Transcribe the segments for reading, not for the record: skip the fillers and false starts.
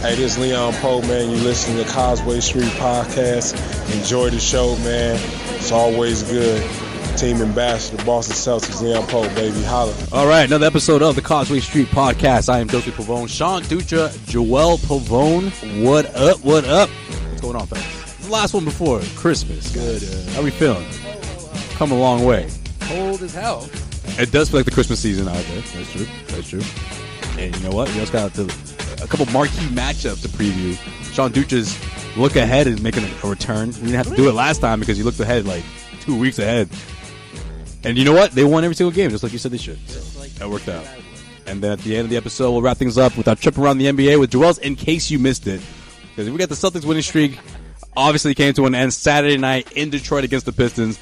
Hey, this is Leon Poe, man. You listening to Causeway Street Podcast. Enjoy the show, man. It's always good. Team ambassador, Boston Celtics, Leon Poe, baby. Holla. All right, another episode of the Causeway Street Podcast. I am Joseph Pavone, Sean Dutra, Joel Pavone. What up, what up? What's going on, fellas? The last one before Christmas. Good. How we feeling? Come a long way. Cold as hell. It does feel like the Christmas season out there. That's true. That's true. And you know what? We also got a couple marquee matchups to preview. Sean Dutra's look ahead is making a return. We didn't have to do it last time because he looked ahead like 2 weeks ahead. And you know what? They won every single game, just like you said they should. So that worked out. And then at the end of the episode, we'll wrap things up with our trip around the NBA with Joel's In Case You Missed It. Because we got the Celtics winning streak. Obviously came to an end Saturday night in Detroit against the Pistons.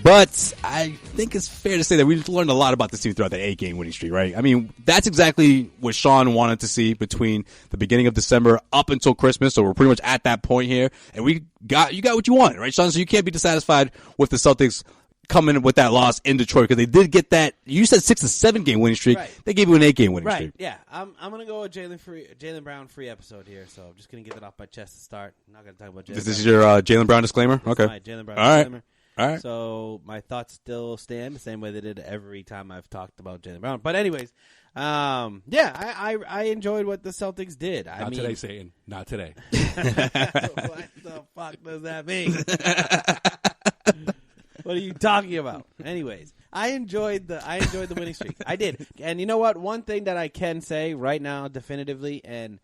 But I think it's fair to say that we learned a lot about this team throughout that 8-game winning streak, right? I mean, that's exactly what Sean wanted to see between the beginning of December up until Christmas. So we're pretty much at that point here. And you got what you wanted, right, Sean? So you can't be dissatisfied with the Celtics coming with that loss in Detroit because they did get that. You said 6 to 7 game winning streak. Right. They gave you an 8-game winning streak. Yeah, I'm gonna go with Jaylen Brown free episode here. So I'm just gonna get that off my chest to start. I'm not gonna talk about Jaylen. This is your Jaylen Brown disclaimer. Okay. My Jaylen Brown All right. disclaimer. All right. So my thoughts still stand the same way they did every time I've talked about Jaylen Brown. But anyways, I enjoyed what the Celtics did. Not today, Satan. Not today. What the fuck does that mean? What are you talking about? Anyways, I enjoyed the winning streak. I did. And you know what? One thing that I can say right now definitively, and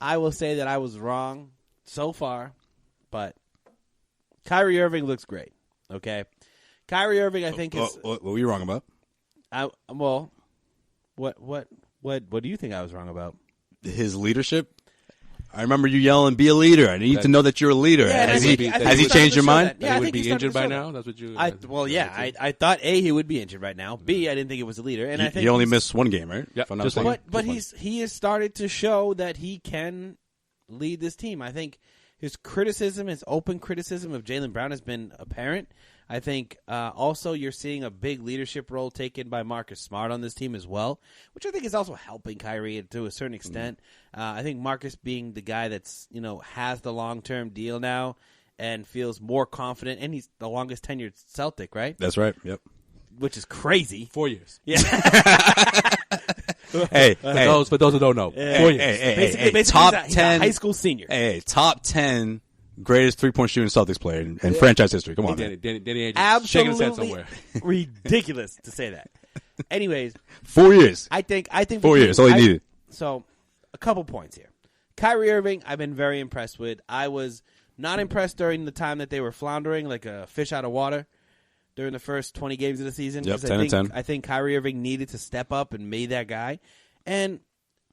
I will say that I was wrong so far, but Kyrie Irving looks great. Okay? Kyrie Irving, I think is What were you wrong about? What do you think I was wrong about? His leadership. I remember you yelling, "Be a leader." I need to know that you're a leader. Yeah, has he changed your mind? Yeah, he would be injured by now. That's what you. I thought he would be injured right now. B, I didn't think it was a leader, and I think he only missed one game, right? Yeah, but he has started to show that he can lead this team. I think his open criticism of Jaylen Brown has been apparent. I think also you're seeing a big leadership role taken by Marcus Smart on this team as well, which I think is also helping Kyrie to a certain extent. I think Marcus being the guy that's has the long-term deal now and feels more confident, and he's the longest tenured Celtic, right? That's right. Yep. Which is crazy. 4 years. Yeah. For those who don't know, 4 years. Basically, top he's a 10 high school senior. Hey, top 10 greatest three-point shooting Celtics player in franchise history. Come on, man. Danny Absolutely shaking his head somewhere. ridiculous to say that. Anyways, 4 years. I think 4 years. All he needed. So, a couple points here. Kyrie Irving, I've been very impressed with. I was not impressed during the time that they were floundering like a fish out of water during the first 20 games of the season. Yep, 10-10. I think Kyrie Irving needed to step up and be that guy. And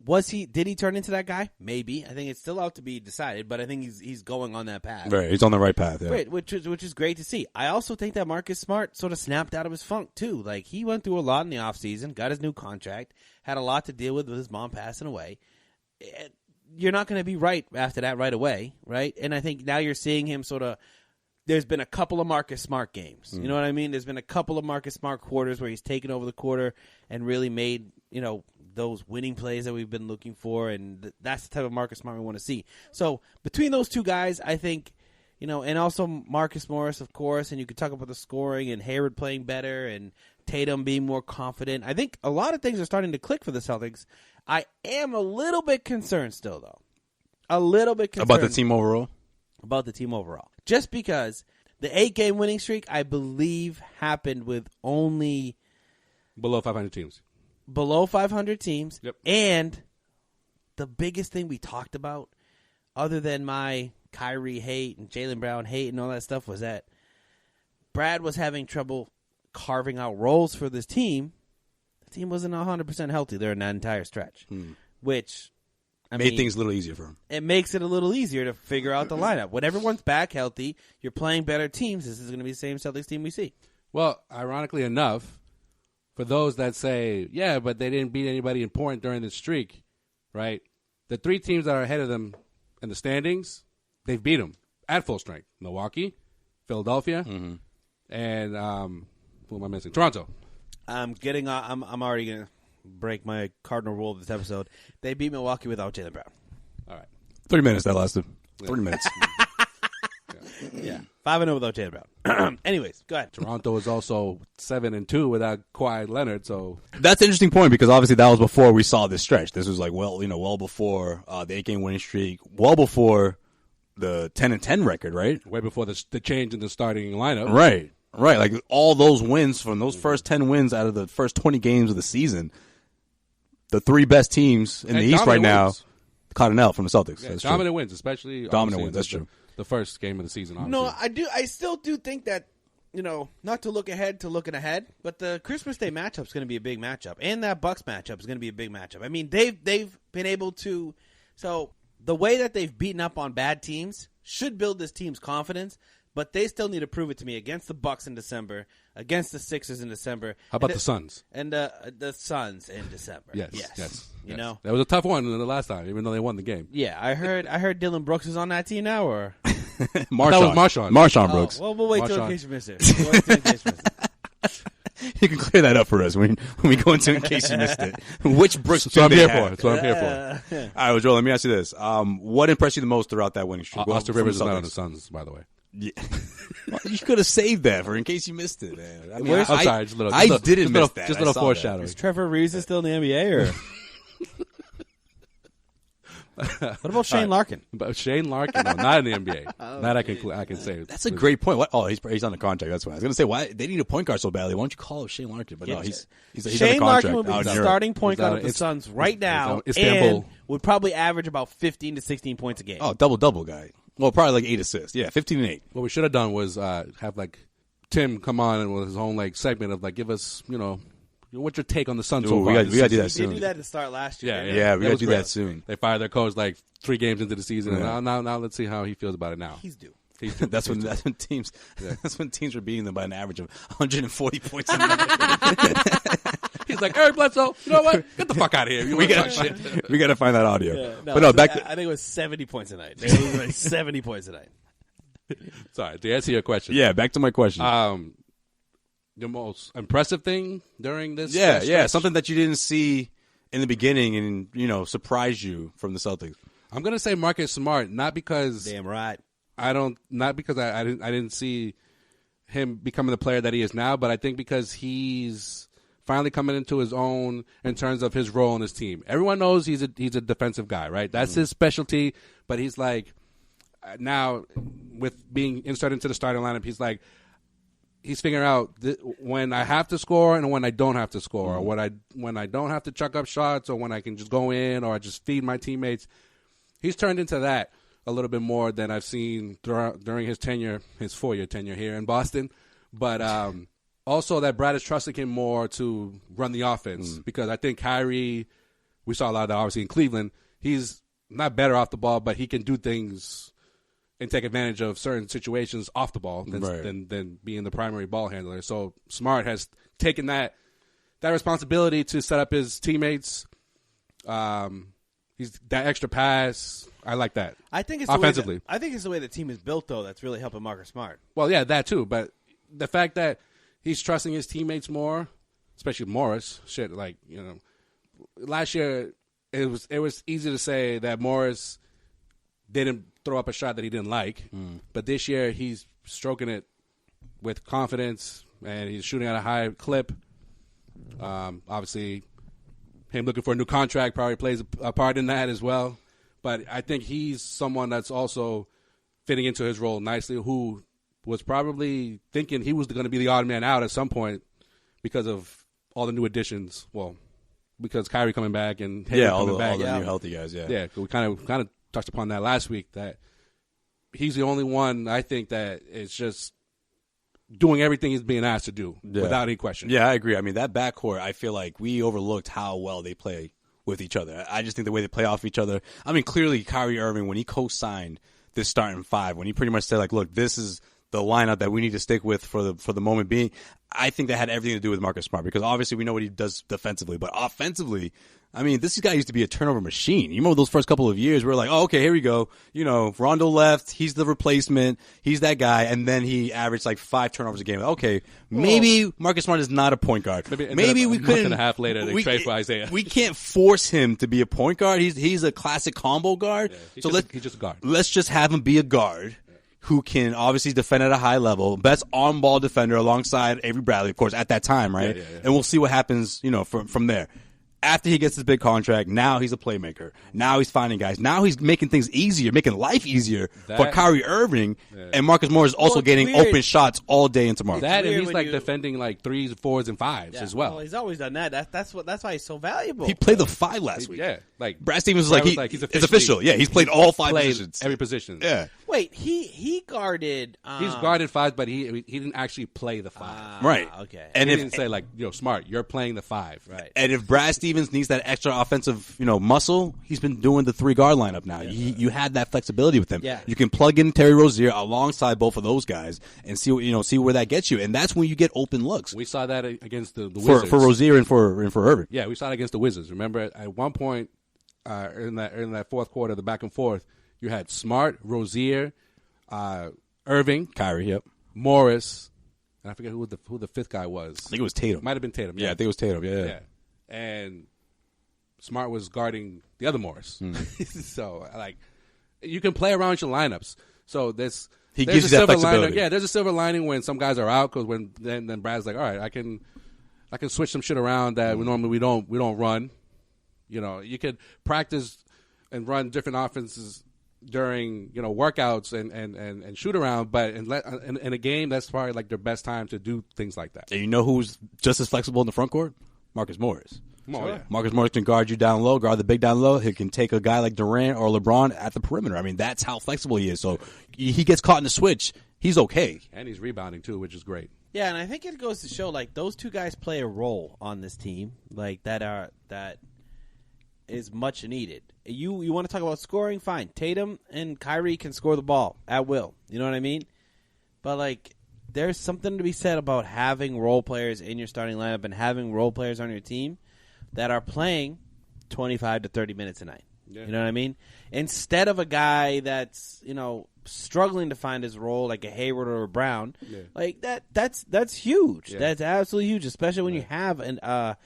did he turn into that guy? Maybe. I think it's still out to be decided, but I think he's going on that path. Right, he's on the right path. Yeah. Great, which is great to see. I also think that Marcus Smart sort of snapped out of his funk too. Like he went through a lot in the offseason, got his new contract, had a lot to deal with his mom passing away. You're not going to be right after that right away, right? And I think now you're seeing him sort of. There's been a couple of Marcus Smart games. You know what I mean? There's been a couple of Marcus Smart quarters where he's taken over the quarter and really made those winning plays that we've been looking for, and that's the type of Marcus Smart we want to see. So between those two guys, I think, and also Marcus Morris, of course, and you could talk about the scoring and Hayward playing better and Tatum being more confident. I think a lot of things are starting to click for the Celtics. I am a little bit concerned still, though. A little bit concerned. About the team overall? About the team overall. Just because the 8-game winning streak, I believe, happened with only Below 500 teams. Below 500 teams. Yep. And the biggest thing we talked about, other than my Kyrie hate and Jaylen Brown hate and all that stuff, was that Brad was having trouble carving out roles for this team. The team wasn't 100% healthy during that entire stretch, which made things a little easier for him. It makes it a little easier to figure out the lineup. When everyone's back healthy, you're playing better teams. This is going to be the same Celtics team we see. Well, ironically enough, for those that say, yeah, but they didn't beat anybody important during the streak, right? The 3 teams that are ahead of them in the standings, they've beat them at full strength. Milwaukee, Philadelphia, and who am I missing? Toronto. I'm already going to break my cardinal rule of this episode. They beat Milwaukee without Jaylen Brown. All right. 3 minutes that lasted. 3 minutes. Yeah, 5-0 without Jaylen Brown. Anyways, go ahead. Toronto is also 7-2 without Kawhi Leonard. So That's an interesting point because obviously that was before we saw this stretch. This was like well before the 8-game winning streak, well before the 10-10 record, right? way before the change in the starting lineup. Right. Like all those wins from those first 10 wins out of the first 20 games of the season, the 3 best teams in the East right now, caught an L from the Celtics. Yeah, That's dominant true. wins, especially Dominant wins. obviously That's the- true. The first game of the season. Obviously. No, I still do think that, not to look ahead to looking ahead, but the Christmas Day matchup is going to be a big matchup, and that Bucks matchup is going to be a big matchup. I mean, they've been able to. So the way that they've beaten up on bad teams should build this team's confidence, but they still need to prove it to me against the Bucks in December, against the Sixers in December. How about the Suns? And the Suns in December. Yes. You know, that was a tough one the last time, even though they won the game. yeah. I heard Dylan Brooks is on that team now, or That was Marshawn. Marshawn Brooks. well, we'll wait till in Marshawn. case you miss it. We'll wait till in case you miss it. You can clear that up for us when we go into in case you missed it. Which Brooks That's what I'm do here they for. have? That's what I'm here for. All right, well, Joel, let me ask you this. What impressed you the most throughout that winning streak? Austin From Rivers is the not on the Celtics? Suns, by the way. Yeah. Well, you could have saved that for in case you missed it, man. I mean, Where's- I'm sorry, just a little. I just a- didn't just miss little, that. Just I a little saw that. foreshadowing. Is Trevor Ariza still in the NBA, or what about Shane Larkin? But Shane Larkin, no, not in the NBA. That I can say. That's a great point. What? Oh, he's on the contract. That's why I was going to say why they need a point guard so badly. Why don't you call up Shane Larkin? But no, he's Shane on the Larkin would contract. be out the in starting point He's out guard of the of- Suns right now, Istanbul. and would probably average about 15 to 16 points a game. Oh, double guy. Well, probably like 8 assists. Yeah, 15 and 8. What we should have done was have like Tim come on and with his own like segment of like give us what's your take on the Suns? Ooh, so we far gotta this do that season? They soon. do that to start last year. Yeah, we gotta was do great. that soon. They fired their coach like 3 games into the season, Yeah. and now let's see how he feels about it now. He's due. That's when teams were beating them by an average of 140 points a night. He's like, Eric Bledsoe, you know what? Get the fuck out of here. You we wanna talk shit? gotta find that audio. Yeah, But no, back to I think it was 70 points a night. They were losing like 70 points a night. Sorry, to answer your question. back to my question. The most impressive thing during this yeah, something that you didn't see in the beginning and surprised you from the Celtics. I'm gonna say Marcus Smart, not because Damn right. I didn't see him becoming the player that he is now, but I think because he's finally coming into his own in terms of his role in his team. Everyone knows he's a defensive guy, right? That's his specialty, but he's like now with being inserted into the starting lineup, he's figuring out when I have to score and when I don't have to score, or when I don't have to chuck up shots, or when I can just go in or just feed my teammates. He's turned into that a little bit more than I've seen during his 4-year tenure here in Boston. But also that Brad is trusting him more to run the offense because I think Kyrie, we saw a lot of that obviously in Cleveland. He's not better off the ball, but he can do things and take advantage of certain situations off the ball than being the primary ball handler. So Smart has taken that responsibility to set up his teammates. He's that extra pass. I like that. I think it's offensively. I think it's the way the team is built, though, that's really helping Marcus Smart. Well, yeah, that too. But the fact that he's trusting his teammates more, especially Morris. Last year it was easy to say that Morris didn't throw up a shot that he didn't like, but this year he's stroking it with confidence and he's shooting at a high clip. Obviously, him looking for a new contract probably plays a part in that as well. But I think he's someone that's also fitting into his role nicely, who was probably thinking he was going to be the odd man out at some point because of all the new additions. Well, because Kyrie coming back and Hayward coming back. All the new healthy guys, Yeah, we kind of touched upon that last week, that he's the only one I think that is just doing everything he's being asked to do without any question. Yeah, I agree. I mean, that backcourt, I feel like we overlooked how well they play with each other. I just think the way they play off each other. I mean, clearly Kyrie Irving, when he co-signed this starting five, when he pretty much said, like, look, this is the lineup that we need to stick with for the moment being, I think that had everything to do with Marcus Smart, because obviously we know what he does defensively, but offensively, I mean, this guy used to be a turnover machine. You remember those first couple of years, we were like, oh, okay, here we go. You know, Rondo left, he's the replacement, he's that guy, and then he averaged like 5 turnovers a game. Okay, maybe Marcus Smart is not a point guard. Maybe we couldn't. A month and a half later, they trade for Isaiah. We can't force him to be a point guard. He's a classic combo guard. Yeah, he's just a guard. Let's just have him be a guard who can obviously defend at a high level, best on-ball defender alongside Avery Bradley, of course, at that time, right? Yeah. And we'll see what happens, you know, from there. After he gets his big contract, now he's a playmaker. Now he's finding guys. Now he's making things easier, making life easier for Kyrie Irving. Yeah. And Marcus Morris is also getting open shots all day into tomorrow. That, and he's like defending like 3s, 4s, and 5s as well. Well, he's always done that. That's why he's so valuable. He played the 5 last week. Yeah, like Brad Stevens was like, it's official. Yeah, he's played all 5 positions. Every position. Yeah. Wait, he guarded. He's guarded 5s, but he didn't actually play the 5. Right. Okay. And he didn't say like, Smart, you're playing the 5. Right. And if Brad Stevens needs that extra offensive, muscle, he's been doing the 3-guard lineup now. Yeah. You had that flexibility with him. Yeah. You can plug in Terry Rozier alongside both of those guys and see where that gets you. And that's when you get open looks. We saw that against the Wizards. For Rozier and for Irving. Yeah, we saw it against the Wizards. Remember, at one point in that fourth quarter, the back and forth, you had Smart, Rozier, Irving, Kyrie, yep, Morris, and I forget who the 5th guy was. I think it was Tatum. Might have been Tatum. Yeah, I think it was Tatum. Yeah. And Smart was guarding the other Morris. So, like, you can play around your lineups. So there's gives you that flexibility. There's a silver lining when some guys are out, because when then Brad's like, all right, I can switch some shit around that normally we don't run. You could practice and run different offenses during workouts and shoot around, but in a game, that's probably like their best time to do things like that. And you know who's just as flexible in the front court? Marcus Morris. Sure. Yeah. Marcus Morris can guard you down low, guard the big down low. He can take a guy like Durant or LeBron at the perimeter. I mean, that's how flexible he is. So he gets caught in the switch, he's okay. And he's rebounding too, which is great. Yeah, and I think it goes to show, like, those two guys play a role on this team, like that is much needed. You want to talk about scoring? Fine. Tatum and Kyrie can score the ball at will. You know what I mean? But, like, there's something to be said about having role players in your starting lineup and having role players on your team that are playing 25 to 30 minutes a night. Yeah. You know what I mean? Instead of a guy that's, struggling to find his role, like a Hayward or a Brown, like that's huge. Yeah. That's absolutely huge, especially when you have a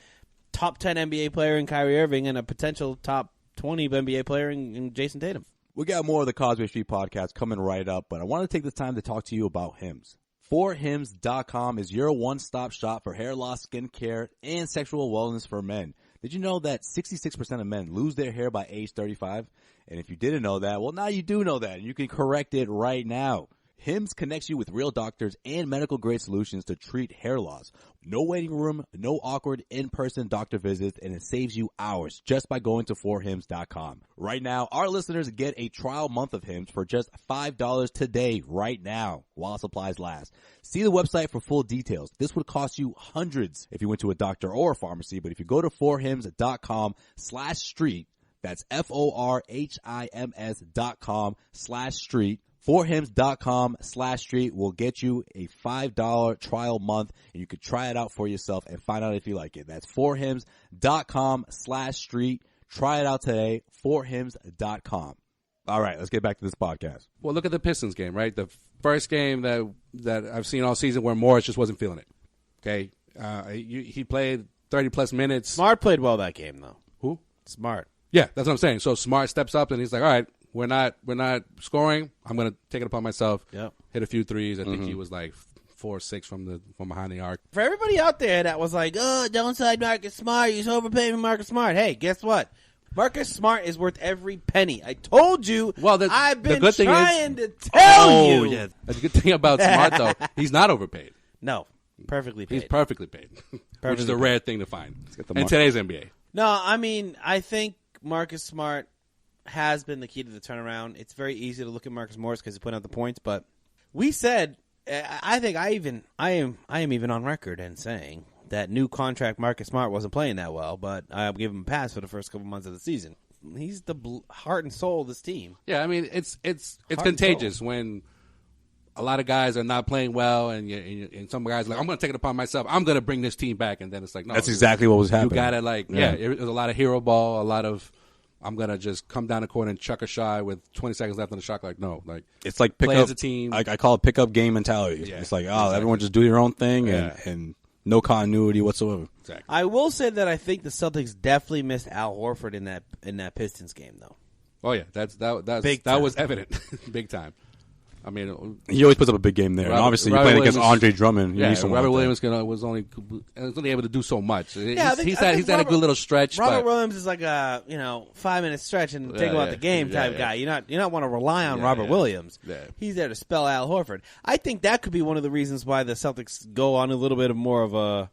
top 10 NBA player in Kyrie Irving and a potential top 20 NBA player in Jason Tatum. We got more of the Causeway Street Podcast coming right up, but I want to take the time to talk to you about Hims. 4hims.com is your one-stop shop for hair loss, skin care, and sexual wellness for men. Did you know that 66% of men lose their hair by age 35? And if you didn't know that, well, now you do know that, and you can correct it right now. Hims connects you with real doctors and medical-grade solutions to treat hair loss. No waiting room, no awkward in-person doctor visits, and it saves you hours just by going to 4hims.com. Right now, our listeners get a trial month of Hims for just $5 today, right now, while supplies last. See the website for full details. This would cost you hundreds if you went to a doctor or a pharmacy, but if you go to 4hims.com/street, that's FORHIMS.com/street, 4hims.com/street will get you a $5 trial month, and you could try it out for yourself and find out if you like it. That's 4hims.com/street. Try it out today, 4hims.com. All right, let's get back to this podcast. Well, look at the Pistons game, right? The first game that I've seen all season where Morris just wasn't feeling it. Okay, he played 30-plus minutes. Smart played well that game, though. Who? Smart. Yeah, that's what I'm saying. So Smart steps up and he's like, all right, we're not scoring. I'm going to take it upon myself. Yep. Hit a few threes. I think he was like 4 or 6 from behind the arc. For everybody out there that was like, oh, don't side Marcus Smart. You're overpaying Marcus Smart. Hey, guess what? Marcus Smart is worth every penny. I told you. Well, I've been the good trying to tell you. Yeah. The good thing about Smart, though, he's not overpaid. No, perfectly paid. He's perfectly paid, which is a rare thing to find in today's NBA. No, I mean, I think Marcus Smart has been the key to the turnaround. It's very easy to look at Marcus Morris because he put out the points, but we said, I think I am even on record in saying that new contract Marcus Smart wasn't playing that well, but I'll give him a pass for the first couple months of the season. He's the heart and soul of this team. Yeah, I mean it's contagious when a lot of guys are not playing well, and some guys are like, I'm going to take it upon myself. I'm going to bring this team back, and then it's like, no, that's exactly what was happening. You got to it was a lot of hero ball, a lot of I'm going to just come down the court and chuck a shot with 20 seconds left on the shot. Like, no, like it's like play as a team. I call it pick-up game mentality. Yeah, it's like, everyone just do your own thing and no continuity whatsoever. Exactly. I will say that I think the Celtics definitely missed Al Horford in that Pistons game, though. Oh yeah, that was evident, big time. I mean, he always puts up a big game there. And obviously, you're playing against Andre Drummond. You need someone Robert like Williams was only able to do so much. Yeah, he's had a good little stretch. Robert Williams is like a 5-minute stretch and take him out the game type guy. You not want to rely on Robert Williams. Yeah. He's there to spell Al Horford. I think that could be one of the reasons why the Celtics go on a little bit of more of a,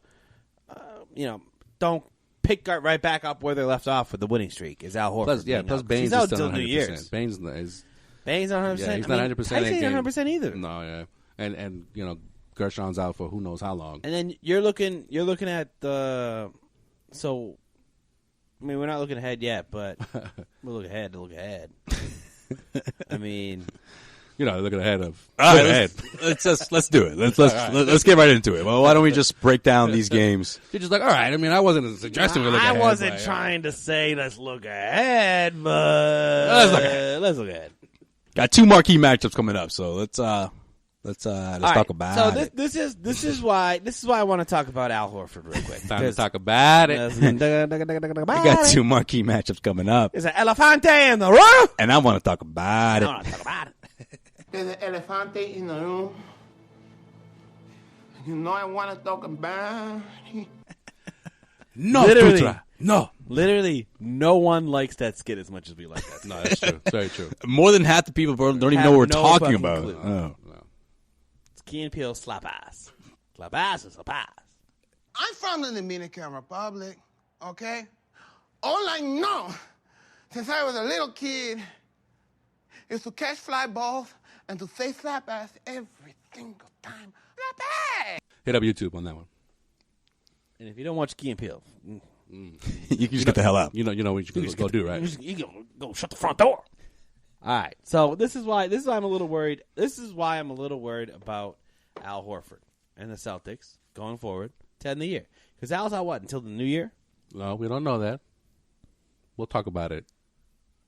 don't pick right back up where they left off with the winning streak. Is Al Horford? Plus Baines he's is out still until 100%. New Year's. Baines is. Baines not 100%. Yeah, he's not 100%. He's not 100% either. No, yeah, and Gershon's out for who knows how long. And then you're looking at the. So, I mean, we're not looking ahead yet, but we'll look ahead to look ahead. I mean, looking ahead of. All right, let's do it. Let's get right into it. Well, why don't we just break down these games? You're just like, all right. I mean, I wasn't suggesting we look ahead. I wasn't trying to say let's look ahead, but let's look ahead. Got 2 marquee matchups coming up, so let's talk about it. So this is why I want to talk about Al Horford real quick. Time to talk about it. I got 2 marquee matchups coming up. There's an elefante in the room, and I want to talk about it. There's an elefante in the room. I want to talk about it. No, literally, Putra. No. Literally, no one likes that skit as much as we like that. No, that's true. It's very true. More than half the people don't even know what we're talking about. Oh. It's Key and Peele slap ass. Slap ass or slap ass. I'm from the Dominican Republic, okay? All I know since I was a little kid is to catch fly balls and to say slap ass every single time. Slap ass! Hit up YouTube on that one. And if you don't watch Key and Peele, you can just get the hell out. You know what you can go do, right? You go shut the front door. All right. So this is why I'm a little worried. This is why I'm a little worried about Al Horford and the Celtics going forward to end the year. Because Al's out until the new year? No, we don't know that. We'll talk about it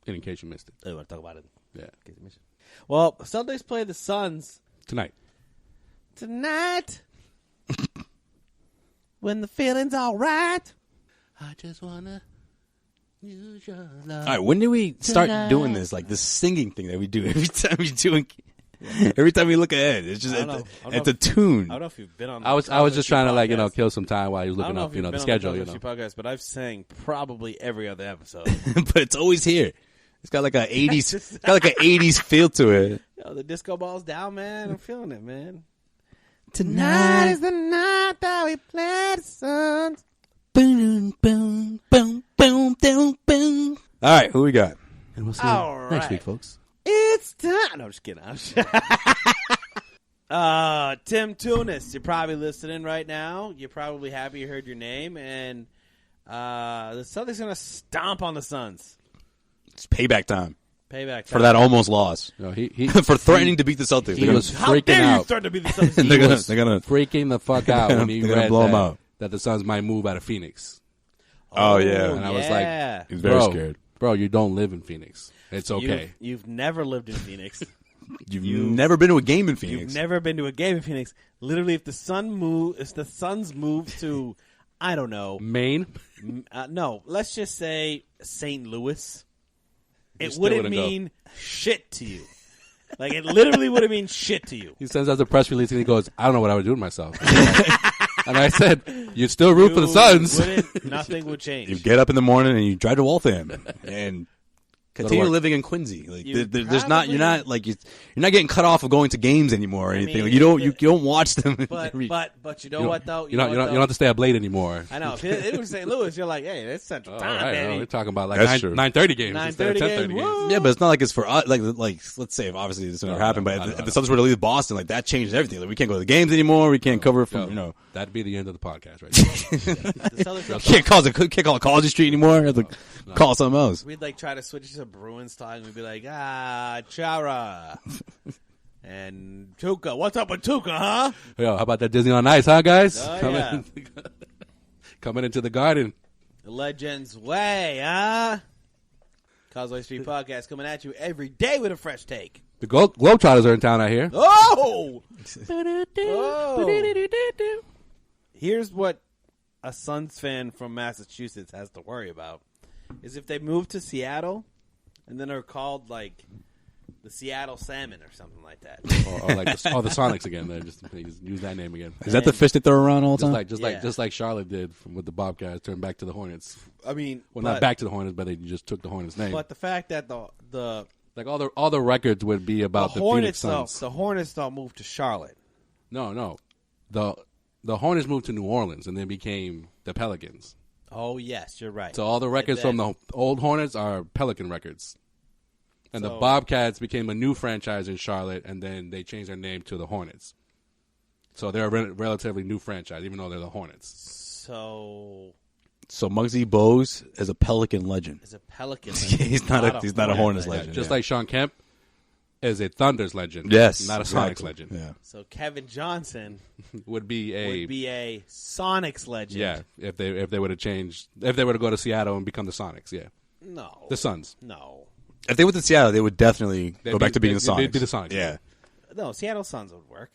in case you missed it. Oh, you want to talk about it? Yeah. In case you missed it. Well, Celtics play the Suns tonight. When the feeling's all right. I just wanna use your love. All right, when do we start doing this? Like this singing thing that we do every time we do. Every time we look ahead, it's just it's a tune. I don't know if you've been on. I was just trying to kill some time while he was looking up the schedule. The podcast, but I've sang probably every other episode. But it's always here. It's got like an 80s. It's got like an 80s feel to it. Yo, the disco ball's down, man. I'm feeling it, man. Tonight is the night that we play the Suns. Boom, boom, boom, boom, boom, boom. All right, who we got? And we'll see you next week, folks. It's time. No, I'm just kidding. Tim Tunis, you're probably listening right now. You're probably happy you heard your name, and the Celtics going to stomp on the Suns. It's payback time. Payback time. For that almost loss. No, he for threatening to beat the Celtics. He was How freaking dare out. you threaten to beat the Celtics? They're gonna freaking the fuck out when he read blow him out. that the Suns might move out of Phoenix. Oh yeah, and I was like, he was very scared. Bro, you don't live in Phoenix. It's okay. You've never lived in Phoenix. You've never been to a game in Phoenix. You've never been to a game in Phoenix. Literally, if the Suns move to, I don't know, Maine? No, let's just say St. Louis. It wouldn't mean shit to you. Like, it literally wouldn't mean shit to you. He sends out the press release and he goes, I don't know what I would do with myself. And I said, you'd still root for the Suns. Nothing would change. You get up in the morning and you drive to Waltham and continue living in Quincy. Like, there's not you're not getting cut off of going to games anymore or anything. mean, like, you don't watch them. But you know what though? You don't have to stay up late anymore. I know. If it was St. Louis, you're like, hey, that's Central Time, right, baby. We're talking about like 9:30 games. 9:30 games. Yeah, but it's not like it's for us. Like let's say if obviously this never happened, but if the Celtics were to leave Boston, like that changes everything. Like, we can't go to the games anymore. We can't cover it from That'd be the end of the podcast, right? Can't call it Causeway Street anymore. Have to call it something else. We'd like try to switch to Bruins style. And we'd be like, Chara. And Tuca, what's up with Tuca, huh? Yo, how about that Disney on Ice, huh, guys? Oh, Coming into the Garden. The Legends Way, huh? Causeway Street Podcast coming at you every day with a fresh take. The Globetrotters are in town out here. Oh! Here's what a Suns fan from Massachusetts has to worry about. Is if they move to Seattle and then are called, like, the Seattle Salmon or something like that. or like the Sonics again. They just use that name again. Is that the fish they throw around all the time? Just like Charlotte did with the Bobcats, turned back to the Hornets. I mean, not back to the Hornets, but they just took the Hornets name. But the fact that the like all the records would be about the Hornets, Phoenix Suns. The Hornets don't move to Charlotte. No. The Hornets moved to New Orleans and then became the Pelicans. Oh yes, you're right. So all the records from the old Hornets are Pelican records. And the Bobcats became a new franchise in Charlotte, and then they changed their name to the Hornets. So they're a relatively new franchise, even though they're the Hornets. So Muggsy Bogues is a Pelican legend. Is a Pelican legend. he's not a Hornets legend. Just like Sean Kemp is a Thunders legend. Yes, not a Sonics legend. Yeah. So Kevin Johnson would be a Sonics legend. Yeah, if they were to go to Seattle and become the Sonics. Yeah. No. The Suns. No. If they went to Seattle, they would definitely go back to being the Sonics. They'd be the Sonics. Yeah. No, Seattle Suns would work.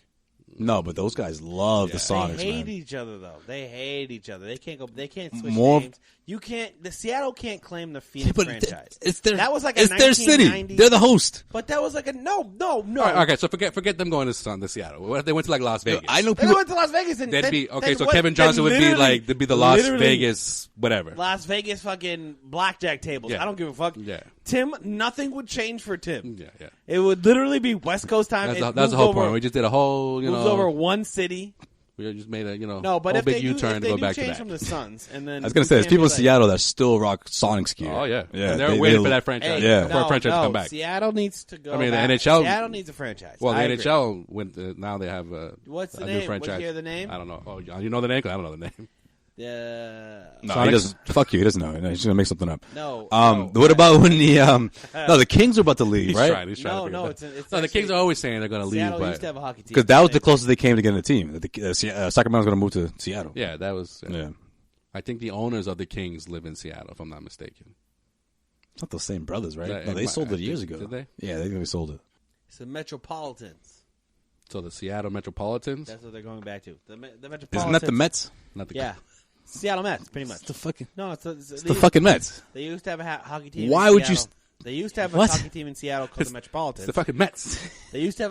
No, but those guys love the Sonics. They hate man. each other though. They hate each other. They can't go. They can't switch More- names. You can't. The Seattle can't claim the Phoenix But franchise. it's their. That was like it's their city. They're the host. But that was like a no. All right, okay, so forget them going to Seattle. What if they went to like Las Vegas? I know They people. went to Las Vegas and They'd be okay. then So what- Kevin then Johnson would be like the Las literally Vegas whatever. Las Vegas fucking blackjack tables. Yeah. I don't give a fuck. Yeah. Tim, nothing would change for Tim. Yeah. It would literally be West Coast time. That's the whole point. We just did a whole moves over one city. We just made a No, but whole if big they do, U-turn if to they go do back to change that. from the Suns, and then I was gonna say, there's people in Seattle that still rock Sonics gear. Oh yeah, yeah. And they're waiting for that franchise. Yeah. for a franchise to come back. Seattle needs to go. I mean, the back. NHL Seattle needs a franchise. Well, the I agree. NHL went. Now they have What's the a name? new franchise. What's the other name? I don't know. Oh, you know the name? 'Cause I don't know the name. No, Sonics? he doesn't. Fuck you. He doesn't know. He's gonna make something up. No. What about when the Kings are about to leave, He's right? trying. He's trying. No, to it's the actually- Kings are always saying they're going to leave, Seattle but used to have a hockey team. Because that was the closest they came to getting a team. Sacramento's gonna move to Seattle. yeah, that was. Yeah. I think the owners of the Kings live in Seattle, if I'm not mistaken. It's not the same brothers, right? Yeah, No, they sold it years think- ago. did they? Yeah, they sold it. It's the Metropolitans. So the Seattle Metropolitans, That's what they're going back to. The Metropolitans. Isn't that the Mets? not the Yeah. Seattle Mets, pretty much. It's the fucking. No, it's the fucking Mets. They used to have a hockey team. Why in would you Seattle. They used to have a What? hockey team in Seattle called the Metropolitans. It's the fucking Mets. They used to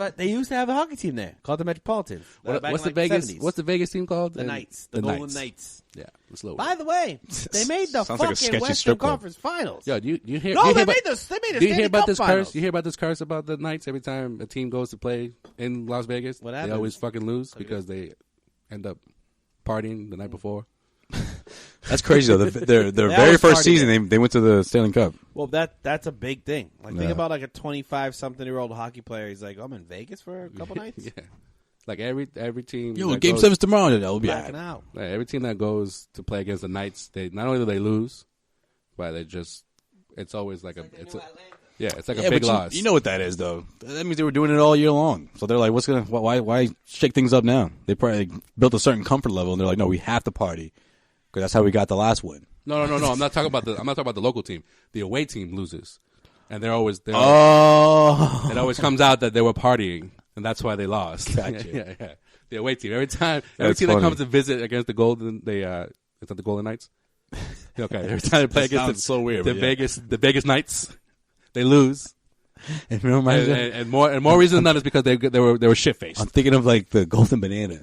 have a hockey team there called the Metropolitans. What- back what's in, the like, Vegas? 70s. What's the Vegas team called? The Knights? The The Golden Knights. Knights. Yeah, it's a little. By the way, they made the Sounds like a fucking sketchy Western strip club. Conference Finals. Yo, you hear? No, you they hear made about, this. They made a Do you hear Stanley about Cup this Finals. curse? You hear about this curse about the Knights? Every time a team goes to play in Las Vegas, What they happens? always fucking lose because they end up partying the night before. That's crazy though. Their They very always first party season, there. they went to the Stanley Cup. Well, that's a big thing. Like, think Yeah. about like a 25-something-year-old hockey player. He's like, I'm in Vegas for a couple nights. Yeah, like every team. Yo, that Game goes- 7's tomorrow. That'll be Blacking alright. out. Like, every team that goes to play against the Knights, they not only do they lose, but they just it's always like it's like a Yeah, big but loss. you know what that is, though. That means they were doing it all year long. So they're like, why shake things up now? They probably built a certain comfort level, and they're like, no, we have to party because that's how we got the last win. No. I'm not talking about the local team. The away team loses, and they're always Oh, it always comes out that they were partying, and that's why they lost. Gotcha. yeah. The away team every team That's that funny. comes to visit against the Golden, it's not the Golden Knights. Okay, every time they play That against sounds so weird, the but yeah. the Vegas Knights, they lose. and remember my- And more reason than that is because they were shit faced. I'm thinking of like the Golden Banana.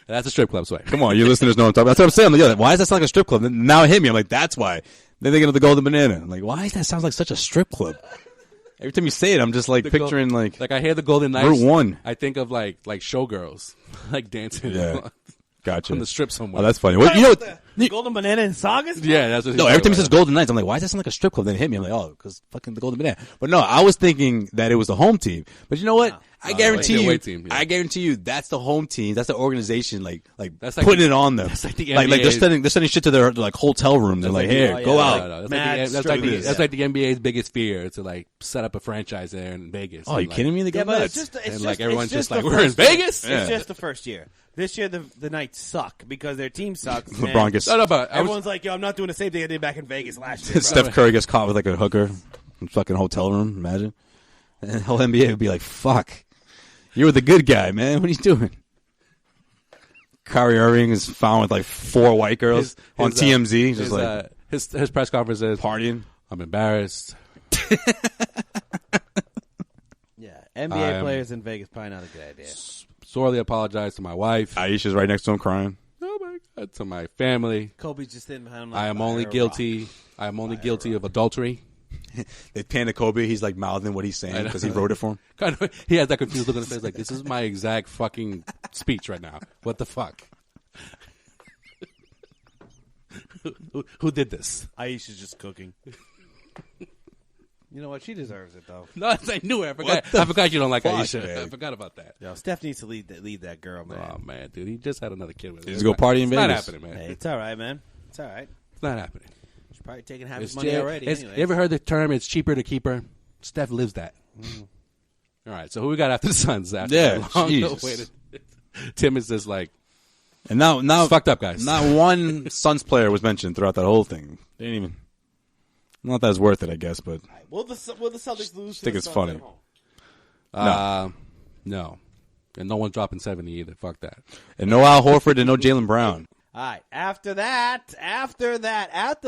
That's a strip club, so Come on, you listeners know what I'm talking about. That's what I'm saying. Like, yo, why does that sound like a strip club? And now it hit me. I'm like, that's why. They're thinking of the Golden Banana. I'm like, why does that sound like such a strip club? Every time you say it, I'm just like picturing like I hear the Golden Knights. Route 1. I think of like showgirls, like dancing Yeah. Gotcha. on the strip somewhere. Oh, that's funny. Well, you know what? Golden Banana and Saugus? yeah, that's what No, every time he says Golden Knights, I'm like, why does that sound like a strip club? Then it hit me. I'm like, oh, because fucking the Golden Banana. But no, I was thinking that it was the home team. But you know what? I guarantee you. away team, yeah. I guarantee you that's the home team. That's the organization. That's like putting it on them. That's like the like NBA's they're sending shit to their like hotel rooms. They're like, here, go out. No, Mad that's like the NBA's biggest fear to like set up a franchise there in Vegas. Oh, you kidding me? They go but nuts. Everyone's just like, the we're in first year. Vegas. It's just the first year. This year the Knights suck because their team sucks. LeBron gets everyone's like, yo, I'm not doing the same thing I did back in Vegas last year. Bro. Steph Curry gets caught with like a hooker in fucking hotel room. Imagine, and the whole NBA would be like, "Fuck, you were the good guy, man. What are you doing?" Kyrie Irving is found with like 4 white girls on TMZ. Just like his press conference is partying. I'm embarrassed. Yeah, NBA players in Vegas probably not a good idea. Sorely apologize to my wife. Aisha's right next to him crying. Oh my God, to my family. Kobe's just sitting behind him. I am only guilty. I am only guilty of adultery. They pan to Kobe. He's like mouthing what he's saying because he wrote it for him. Kind of, he has that confused look on his face, like this is my exact fucking speech right now. What the fuck? Who did this? Aisha's just cooking. You know what? She deserves it though. No, I knew it. I forgot you don't like fuck, Aisha. man? I forgot about that. Yo, Steph needs to lead that girl, man. Oh man, dude, he just had another kid with her. Just go party in It's not Vegas. happening, man. Hey, it's all right, man. It's all right. It's not happening. She's probably taking half his It's money ju- already. it's- Anyways. You ever heard the term? It's cheaper to keep her. Steph lives that. All right, so who we got after the Suns? After Yeah, that long Jesus. awaited- Tim is just like, And now it's fucked up, guys. Not one Suns player was mentioned throughout that whole thing. They didn't even. Not that it's worth it, I guess, but Will the Celtics lose? think it's funny. No, and no one's dropping 70 either. Fuck that. and no Al Horford and no Jaylen Brown. All right. After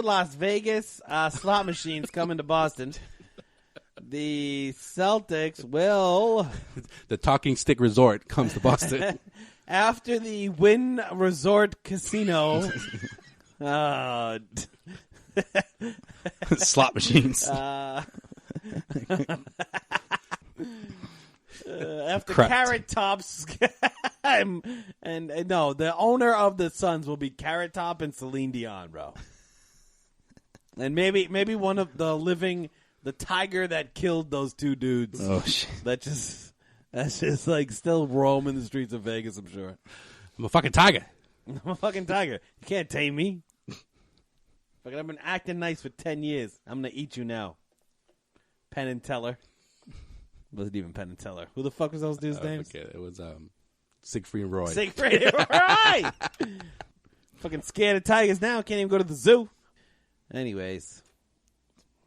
Las Vegas slot machines coming to Boston, the Celtics will. The Talking Stick Resort comes to Boston. After the Wynn Resort Casino. Slot machines. After Correct. Carrot Top's and no, the owner of the Suns will be Carrot Top and Celine Dion, bro. And maybe one of the tiger that killed those 2 dudes. Oh shit! That's just like still roaming the streets of Vegas, I'm sure. I'm a fucking tiger. I'm a fucking tiger. You can't tame me. Fucking, I've been acting nice for 10 years. I'm gonna eat you now. Penn and Teller. Wasn't even Penn and Teller. Who the fuck was those dudes' names? Okay, it was Siegfried and Roy. Siegfried, right? Fucking scared of tigers now. Can't even go to the zoo. Anyways,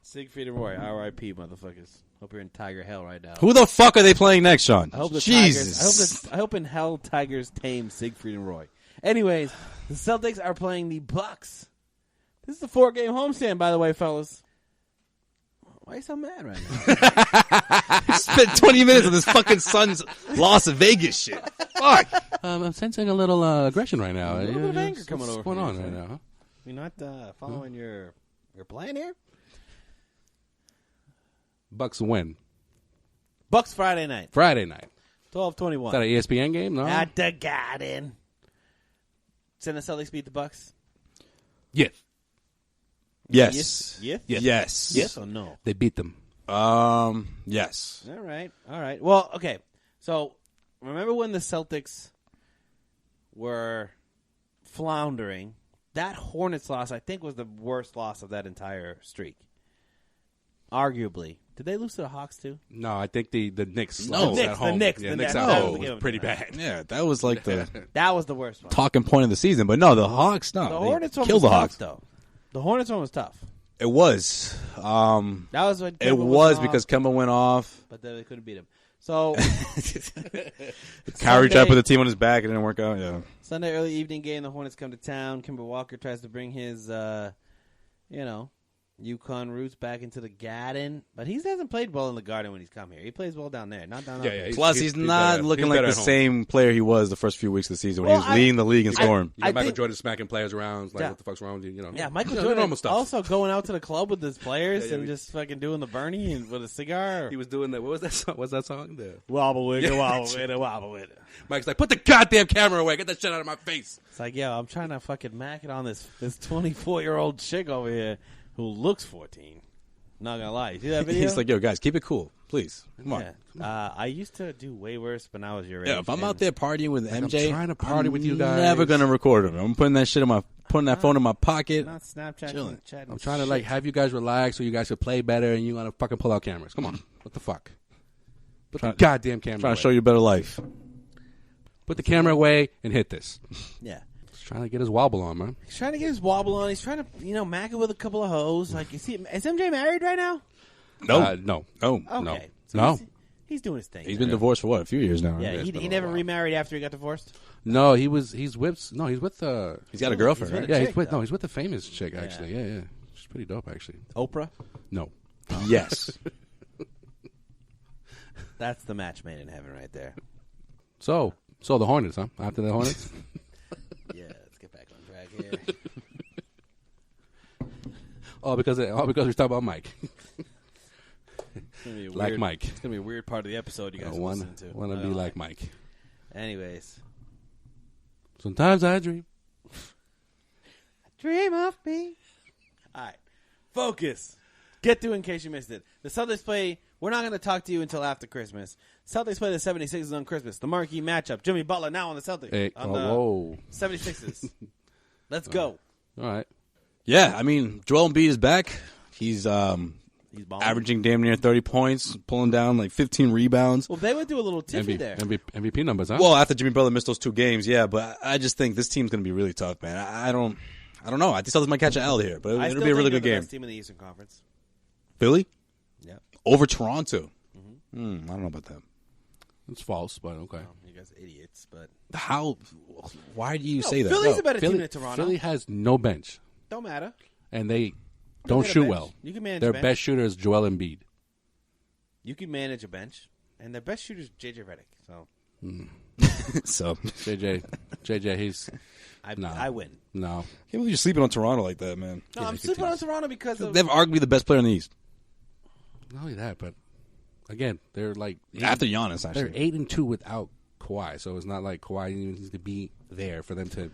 Siegfried and Roy, R.I.P. motherfuckers. Hope you're in tiger hell right now. Who the fuck are they playing next, Sean? I hope the Jesus. Tigers. I hope in hell tigers tame Siegfried and Roy. Anyways, the Celtics are playing the Bucks. This is a 4-game homestand, by the way, fellas. Why are you so mad right now? Spent 20 minutes on this fucking Suns Las Vegas shit. Fuck. I'm sensing a little aggression right now. A little bit of anger coming What's over going from on you, right now? You're not following your plan here? Bucks win. Bucks Friday night, Friday night. 12-21. Is that an ESPN game? No. At the Garden. Can the Celtics beat the Bucks? Yeah. Yes. Yes? Yes. Yes or no? They beat them. Yes. All right. Well, okay. So, remember when the Celtics were floundering? That Hornets loss, I think, was the worst loss of that entire streak. Arguably. Did they lose to the Hawks, too? No, I think the Knicks. No. lost The at Knicks, home. the Knicks, Yeah, the Knicks Knicks. at That home was the was game. pretty bad. Yeah, that was like the That was the worst one. talking point of the season. But no, the Hawks, no. The they Hornets one killed was the Hawks. tough, though. The Hornets one was tough. It was. That was what It Kemba was went because off, Kemba went off. but they couldn't beat him. So, Kyrie tried to put the team on his back. It didn't work out. Yeah. Sunday early evening game, the Hornets come to town. Kemba Walker tries to bring his, UConn roots back into the Garden. But he hasn't played well in the Garden when he's come here. He plays well down there, not down there. Plus, he's not better. looking He's like better the at home. same player he was the first few weeks of the season when Well, he was leading the league in scoring. You got I Michael think- Jordan smacking players around. Like, Yeah. what the fuck's wrong with you? You know. Yeah, Michael the Jordan normal stuff. also going out to the club with his players Yeah, and just fucking doing the Bernie and with a cigar. He was doing that. What was that song? What's that song? The Wobble with it, wobble with it, wobble with it. Mike's like, put the goddamn camera away. Get that shit out of my face. It's like, yo, I'm trying to fucking mack it on this 24-year-old chick over here who looks 14. Not gonna lie. You see that video? He's like, yo, guys, keep it cool, please. Come on. Yeah. I used to do way worse when I was your age. Yeah, if I'm out there partying with MJ, I'm trying to party with you guys. Never gonna record it. I'm putting that phone in my pocket. Not Snapchat, Chilling. chatting. I'm trying to like have you guys relax so you guys can play better, and you want to fucking pull out cameras. Come on, what the fuck? Put the goddamn camera. Trying away. to show you a better life. Put the camera away and hit this. Yeah. He's trying to get his wobble on, man. He's trying to get his wobble on. He's trying to, mack it with a couple of hoes. Like, is MJ married right now? No. No. Oh. Okay. No. So He's doing his thing. He's been divorced for what? A few years now. Yeah, Right? he never remarried after he got divorced. No, he's with. He's with. He's got a girlfriend, He's right? with Yeah, chick, he's with a famous chick actually. Yeah. She's pretty dope actually. Oprah. No. Yes. That's the match made in heaven right there. So the Hornets, huh? After the Hornets. Yeah, let's get back on track here. all because we're talking about Mike. It's gonna be a Like weird, Mike. It's gonna be a weird part of the episode you guys I listen to. want to be like Mike. Anyways, Sometimes I dream. dream of me. All right, focus. Get through in case you missed it. The Celtics play. We're not going to talk to you until after Christmas. Celtics play the 76ers on Christmas. The marquee matchup. Jimmy Butler now on the Celtics. Hey, on whoa. the 76ers. Let's go. All right. Yeah, I mean, Joel Embiid is back. He's He's balling. averaging damn near 30 points, pulling down like 15 rebounds. Well, they went through a little tiffy there. MVP numbers, huh? Well, after Jimmy Butler missed those 2 games, yeah, but I just think this team's going to be really tough, man. I don't know. I think Celtics might catch an L here, but it'll be a really good game. Best team in the Eastern Conference. Philly? Yeah. Over Toronto? I don't know about that. It's false, but okay. You guys are idiots, but How? Why do you say that? Philly's a better team than Toronto. Philly has no bench, Don't matter. and they don't get a shoot bench. well. You can manage Their a bench. best shooter is Joel Embiid. You can manage a bench, and their best shooter is JJ Redick. So So, JJ, he's I win. no. can't believe you're sleeping on Toronto like that, man. No, I'm sleeping on Toronto because of They're arguably the best player in the East. Not only that, but again, they're like After Giannis, they're actually. 8-2 without Kawhi, so it's not like Kawhi needs to be there for them to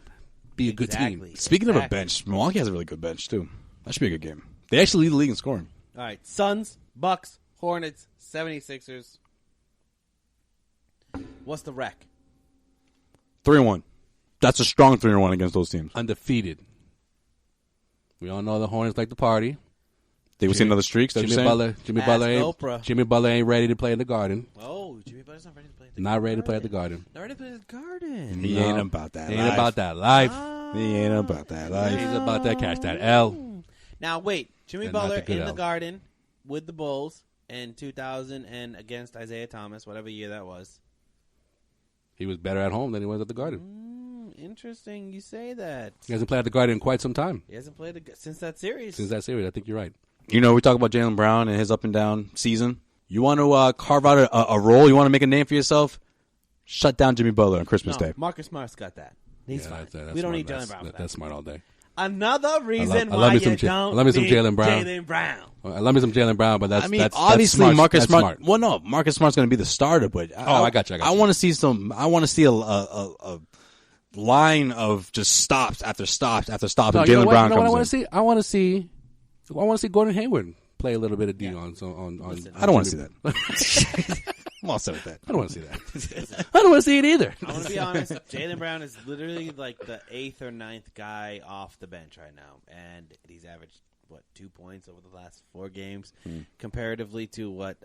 be a good team. Exactly. Speaking of a bench, Milwaukee has a really good bench, too. That should be a good game. They actually lead the league in scoring. All right, Suns, Bucks, Hornets, 76ers. What's the rec? 3-1. That's a strong 3-1 against those teams. Undefeated. We all know the Hornets like to party. They would see another streak. Jimmy Butler Oprah. Jimmy Butler ain't ready to play in the Garden. Oh, Jimmy Butler's not ready to play at the Not ready to play at the Garden. Not ready to play at the Garden. He ain't about that Ain't life. about that life. He ain't about that life. He's about that catch that L. Now, wait. Jimmy And not Butler the good in the L. Garden with the Bulls in 2000 and against Isaiah Thomas, whatever year that was. He was better at home than he was at the Garden. Interesting you say that. He hasn't played at the Garden in quite some time. He hasn't played since that series. Since that series, I think you're right. You know, we talk about Jaylen Brown and his up and down season. You want to carve out a role? You want to make a name for yourself? Shut down Jimmy Butler on Christmas Day. Marcus Smart's got that. He's fine. That's We don't smart. need Jaylen Brown for that. That's smart all day. Another reason I love why me some you don't love me some need Jaylen Brown. Jaylen Brown. I love me some Jaylen Brown, but that's obviously that's Marcus that's Smart. Well, no, Marcus Smart's going to be the starter, but I got you. I want to see some. I want to see a line of just stops after stops after stops. and Jaylen Brown comes in. I want to see Gordon Hayward play a little bit of D on. I don't want to see that. I'm all set with that. I don't want to see that. I don't want to see it either. I'm going to be honest. Jaylen Brown is literally like the 8th or 9th guy off the bench right now. And he's averaged, 2 points over the last 4 games comparatively to what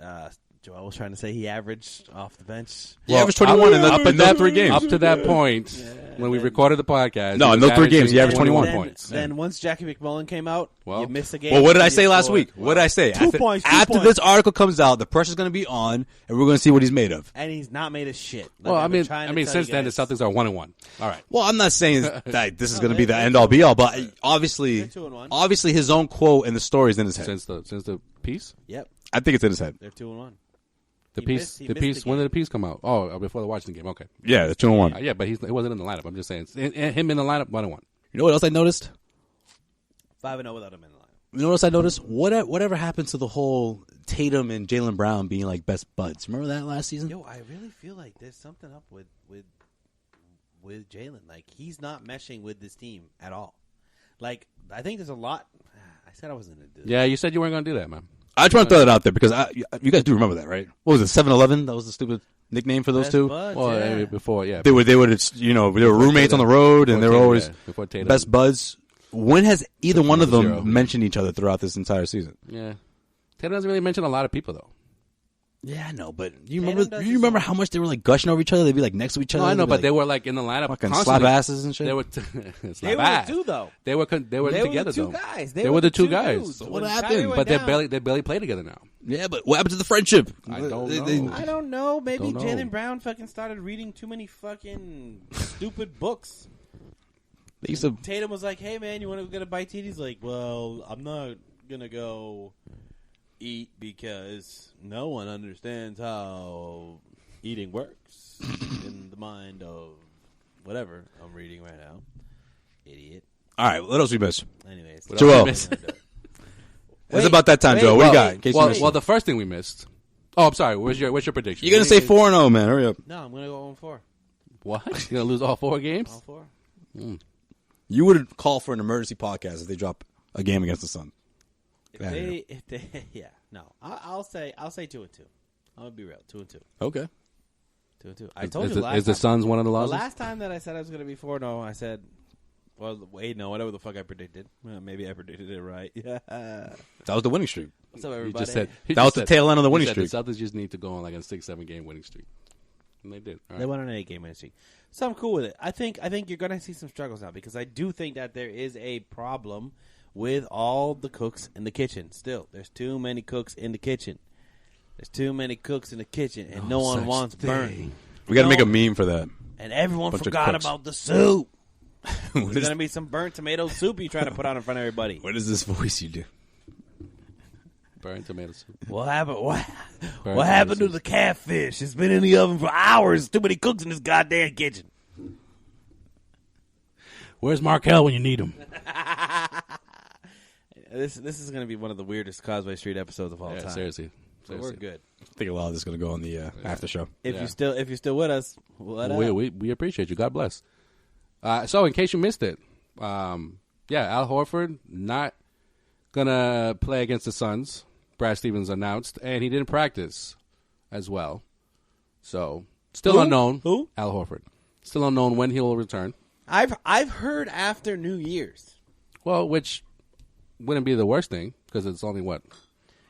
Joel was trying to say he averaged off the bench. He averaged 21 in those 3 games. Up to that point, when we recorded the podcast. No, in those 3 games, he averaged 21 points. Then once Jackie McMullen came out, you missed a game. Well, what did I say last week? What did I say? 2 points. After this article comes out, the pressure's going to be on, and we're going to see what he's made of. And he's not made of shit. Well, I mean, since then the Celtics are 1-1. All right. Well, I'm not saying that this is going to be the end all be all, but obviously his own quote and the story is in his head. Since the piece. Yep, I think it's in his head. they're 2-1. The piece. When did the piece come out? Oh, before the Washington game. Okay. Yeah, it's 2-1. Yeah, but he wasn't in the lineup. I'm just saying, him in the lineup, 1-1. You know what else I noticed? 5-0 without him in the lineup. You know what else I noticed? Whatever happened to the whole Tatum and Jaylen Brown being like best buds? Remember that last season? Yo, I really feel like there's something up with Jaylen. Like, he's not meshing with this team at all. Like, I think there's a lot. I said I wasn't going to do this. Yeah, you said you weren't going to do that, man. I just want to throw that out there because you guys do remember that, right? What was it, 7-Eleven? That was the stupid nickname for those Best two? buds, Well, yeah. I mean, before, yeah. They were roommates on the road, and they were always before Tatum. best buds. When has either one of them Zero. mentioned each other throughout this entire season? Yeah. Tatum doesn't really mention a lot of people, though. Yeah, I know, but you Tatum remember? does You remember his how much they were like gushing over each other? They'd be like next to each other. No, I know, They'd be, but like, they were like in the lineup fucking constantly. slap asses and shit. They were They were the two, though. They were together, the two though. guys. They were the two guys. dudes. So what When happened? Kyrie went But down- they barely play together now. Yeah, but what happened to the friendship? I don't know. I don't know. Maybe Don't know. Jaylen Brown fucking started reading too many fucking stupid books. They used to. Tatum was like, "Hey man, you want to go get a bite to eat?" He's like, "Well, I'm not gonna go eat because no one understands how eating works in the mind of whatever I'm reading right now." Idiot. All right, what else we missed? Anyways, Joel. Wait, It's about that time, wait, Joel. What do you well, got? In case you missed Well, it? the first thing we missed. Oh, I'm sorry. What's your prediction? You're gonna say 4-0, man. Hurry up. No, I'm gonna go 1-4. What? You're gonna lose all 4 games? All 4. You would call for an emergency podcast if they drop a game against the Sun. If they, yeah, no. I'll say 2-2. I'm gonna be real, 2-2. Okay. 2-2. I told you last Is the time. Suns one of the The losses? last time that I said I was going to be 4-0, I said, well, wait, no, whatever the fuck I predicted. Well, maybe I predicted it right. Yeah. That was the winning streak. What's up, You everybody? just said That was the tail end of the winning streak. streak. The Celtics just need to go on like a 6-7 game winning streak, and they did. All They right. went on an 8-game winning streak. So I'm cool with it. I think you're going to see some struggles now because I do think that there is a problem with all the cooks in the kitchen. Still, there's too many cooks in the kitchen. There's too many cooks in the kitchen, and no one such wants burnt. thing. We got to make a meme for that. And everyone Bunch of forgot cooks. about the soup. What There's is, going to be some burnt tomato soup you try to put out in front of everybody. what is this voice you do? Burnt tomato soup. What happened? What Burnt happened to tomato the catfish? It's been in the oven for hours. Too many cooks in this goddamn kitchen. Where's Markel when you need him? This is going to be one of the weirdest Causeway Street episodes of all Yeah, time. seriously. So we're good. I think a lot of this is going to go on the after show. If Yeah. you're still with us, what up? We appreciate you. God bless. So, in case you missed it, Al Horford not gonna play against the Suns. Brad Stevens announced, and he didn't practice as well. So, still Who? unknown. Who? Al Horford. Still unknown when he will return. I've heard after New Year's. Well, which wouldn't be the worst thing because it's only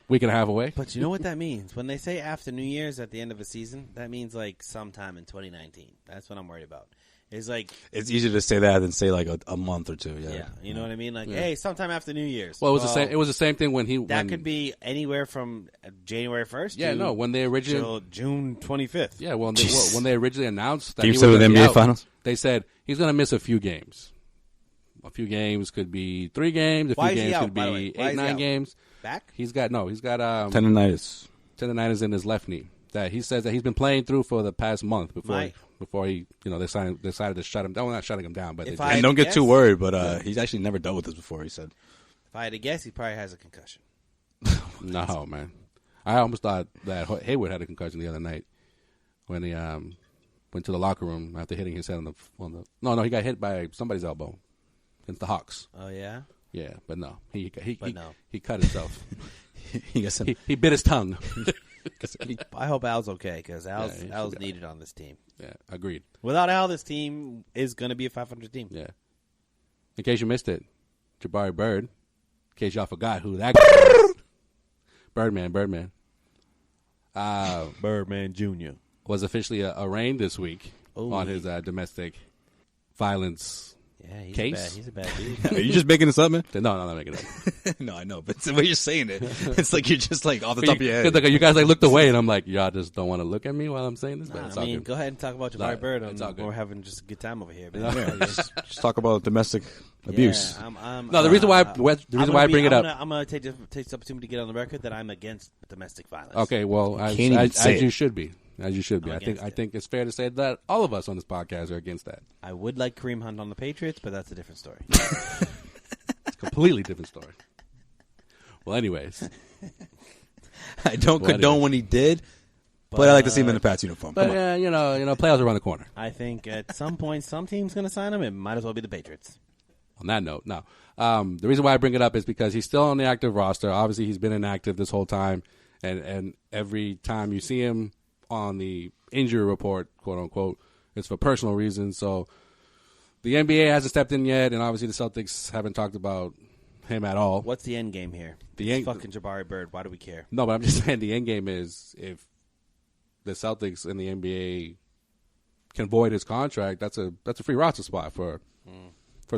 week and a half away. But you know what that means? When they say after New Year's at the end of a season, that means like sometime in 2019. That's what I'm worried about. It's like, It's easier to say that than say like a month or two. Yeah. yeah, you know what I mean? Like, hey, sometime after New Year's. Well, it was the same. It was the same thing when he. That could be anywhere from January 1st Yeah, to no. When they originally. till June 25th. Yeah, well, when they originally announced that Game he was 7 of gonna the be NBA out, Finals? they said he's going to miss a few games. A few games could be 3 games. A few Why is he games out, could by the be way? Why is 8, he 9 out? games. Back? He's got Tendonitis. tendonitis in his left knee that he says that he's been playing through for the past month Mike. before he they decided to shut him down. Well, not shutting him down, but If they I- just- And don't get guess- too worried, but he's actually never dealt with this before, he said. If I had to guess, he probably has a concussion. no, man. I almost thought that Hayward had a concussion the other night when he went to the locker room after hitting his head on the. No, he got hit by somebody's elbow against the Hawks. Oh, yeah? Yeah, but no, he no. he cut himself. He got some. he bit his tongue. I hope Al's okay because Yeah, he should Al's be needed on this team. Yeah, agreed. Without Al, this team is going to be a 500 team. Yeah. In case you missed it, Jabari Bird. In case y'all forgot who that guy is. Birdman. Birdman Jr. Was officially arraigned this week Oh, on yeah. his domestic violence. Yeah, Case? He's a bad dude. Are you just making this up, man? No, I'm not making it up. No, I know, but the way you're saying it, it's like you're just like off the top of your head. Because you guys looked away, and I'm like, y'all just don't want to look at me while I'm saying this. But Nah, it's I all mean, good. go ahead and talk about Jabari Nah, Bird. it's all good. We're having just a good time over here, man. Yeah, just talk about domestic abuse. Yeah, I'm, No, the reason why I bring it up. I'm going to take this opportunity to get on the record that I'm against domestic violence. Okay, well, as Can't even say it. you should be. As you should be. I'm I think against it. I think it's fair to say that all of us on this podcast are against that. I would like Kareem Hunt on the Patriots, but that's a different story. It's a completely different story. Well, anyways. I don't Well, condone anyway. when he did, but I like to see him in the Pats uniform. But, Come on. you know, playoffs around the corner. I think at some point, some team's going to sign him. It might as well be the Patriots. On that note, no. The reason why I bring it up is because he's still on the active roster. Obviously, he's been inactive this whole time, and every time you see him on the injury report, quote unquote, it's for personal reasons. So the NBA hasn't stepped in yet, and obviously the Celtics haven't talked about him at all. What's the end game here? Fucking Jabari Bird. Why do we care? No, but I'm just saying the end game is if the Celtics and the NBA can void his contract, that's a free roster spot for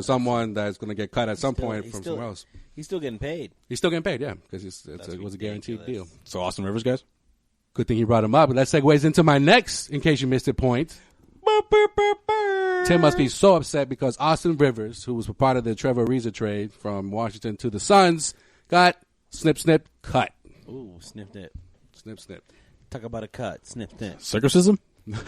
someone that's going to get cut at some point from somewhere else. He's still getting paid. He's still getting paid, yeah, because it was a guaranteed deal. So Austin Rivers, guys? Good thing you brought him up. But that segues into my next, in case you missed it, point. Tim must be so upset because Austin Rivers, who was a part of the Trevor Ariza trade from Washington to the Suns, got snip, cut. Ooh, snip, snip. Snip. Talk about a cut. Snip, snip. Circumcision? What?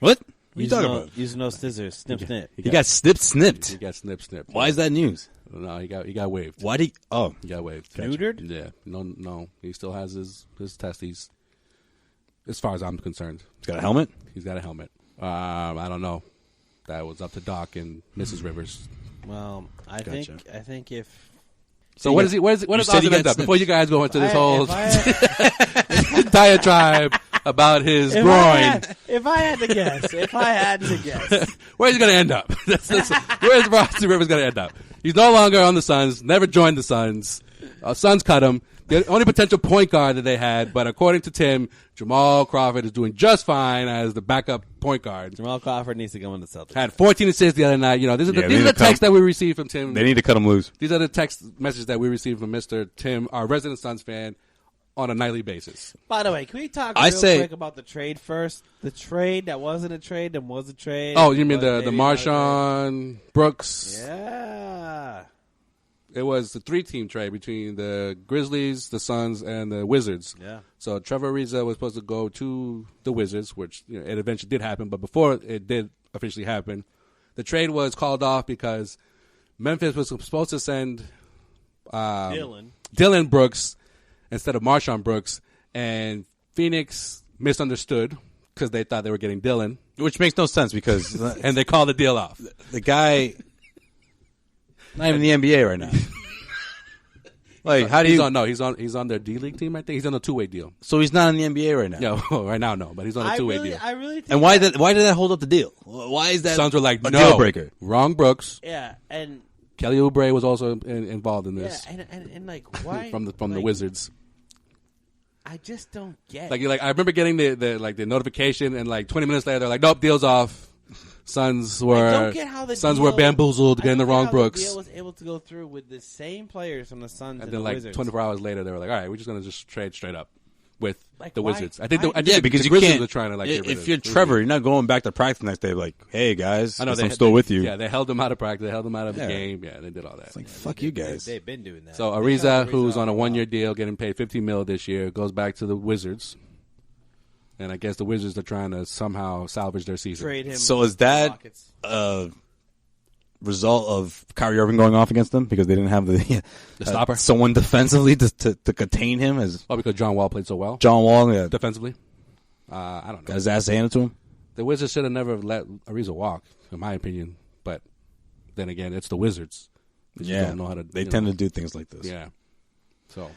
What are you talking about? Using no scissors. Snip, snip. He got snipped. He got snip. Why is that news? No, he got waived. Why did he? Oh. He got waived. Neutered? Yeah. No. He still has his testes. As far as I'm concerned. He's got a helmet? He's got a helmet. I don't know. That was up to Doc and Mrs. Rivers. Well, I think if... So what does Austin end up? Before you guys go into this whole diatribe about his groin. If I had to guess. Where's he going to end up? Where's Austin Rivers going to end up? He's no longer on the Suns, never joined the Suns. Suns cut him. The only potential point guard that they had, but according to Tim, Jamal Crawford is doing just fine as the backup point guard. Jamal Crawford needs to go in the Celtics. Had 14 assists the other night. You know, these are the texts that we received from Tim. They need to cut him loose. These are the text messages that we received from Mr. Tim, our resident Suns fan, on a nightly basis. By the way, can we talk real quick about the trade first? The trade that wasn't a trade, that was a trade. Oh, you mean the Marshawn Brooks? Yeah. It was the 3-team trade between the Grizzlies, the Suns, and the Wizards. Yeah. So Trevor Ariza was supposed to go to the Wizards, which it eventually did happen. But before it did officially happen, the trade was called off because Memphis was supposed to send Dylan Brooks instead of Marshawn Brooks, and Phoenix misunderstood because they thought they were getting Dylan. Which makes no sense because... and they called the deal off. The guy... Not even in the NBA right now. Like, how do you? He's on their D-League team. I think he's on a 2-way deal. So he's not in the NBA right now. Yeah, right now no, but he's on a 2-way deal. I really think. And why did that hold up the deal? Why is that? Suns were like, a no, deal breaker. Wrong Brooks. Yeah, and Kelly Oubre was also involved in this. Yeah, and like why from the Wizards. I just don't get. I remember getting the notification, and like 20 minutes later they're like, nope, deal's off. Suns were bamboozled, getting the wrong Brooks. The deal was able to go through with the same players from the Suns and then the like Wizards. 24 hours later, they were like, all right, we're just going to just trade straight up with the why? Wizards. I think because the you Grizzlies can't. were trying to like. Get rid if you're Trevor, you're not going back to practice the next day. Like, hey guys, I know I'm still with you. Yeah, they held him out of practice. They held him out of the game. Yeah, they did all that. It's like fuck you guys. They've been doing that. So Ariza, who's on a 1-year deal, getting paid $50 million this year, goes back to the Wizards. And I guess the Wizards are trying to somehow salvage their season. Trade him. So is that a result of Kyrie Irving going off against them because they didn't have the stopper, someone defensively to contain him? Because John Wall played so well. John Wall, yeah, defensively. I don't know. Got his ass handed to him. The Wizards should have never let Ariza walk, in my opinion. But then again, it's the Wizards. They don't know how to. They tend to do things like this. Yeah. So.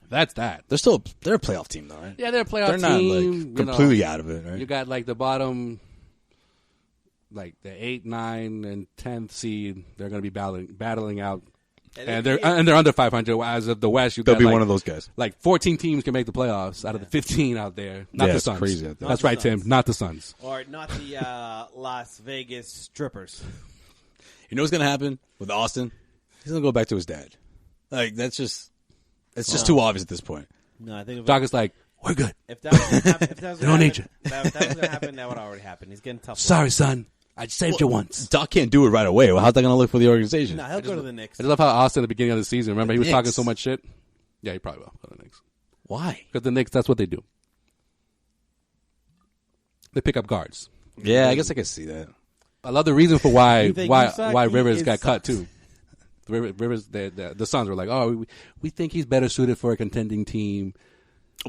That's that. They're a playoff team, though, right? Yeah, they're a playoff team. They're not like completely out of it, right? You got like the bottom, like the 8, 9, and 10th seed. They're going to be battling out, and they're under 500. As of the West, they'll be one of those guys. Like 14 teams can make the playoffs out of the 15 out there. Not the Suns. It's crazy out there. That's right, Tim. Not the Suns. Or not the Las Vegas strippers. You know what's going to happen with Austin? He's going to go back to his dad. Like that's just. It's just too obvious at this point. No, I think Doc is like, we're good. If that was going to happen, that was going to happen, that would already happen. He's getting tough. Sorry, son. I saved you once. Doc can't do it right away. Well, how's that going to look for the organization? No, he'll go to the Knicks. I just love how Austin at the beginning of the season, remember, he was talking so much shit? Yeah, he probably will go to the Knicks. Why? Because the Knicks, that's what they do. They pick up guards. Yeah, I guess I can see that. I love the reason for why Rivers got cut, too. Rivers, the Suns were like, oh, we think he's better suited for a contending team.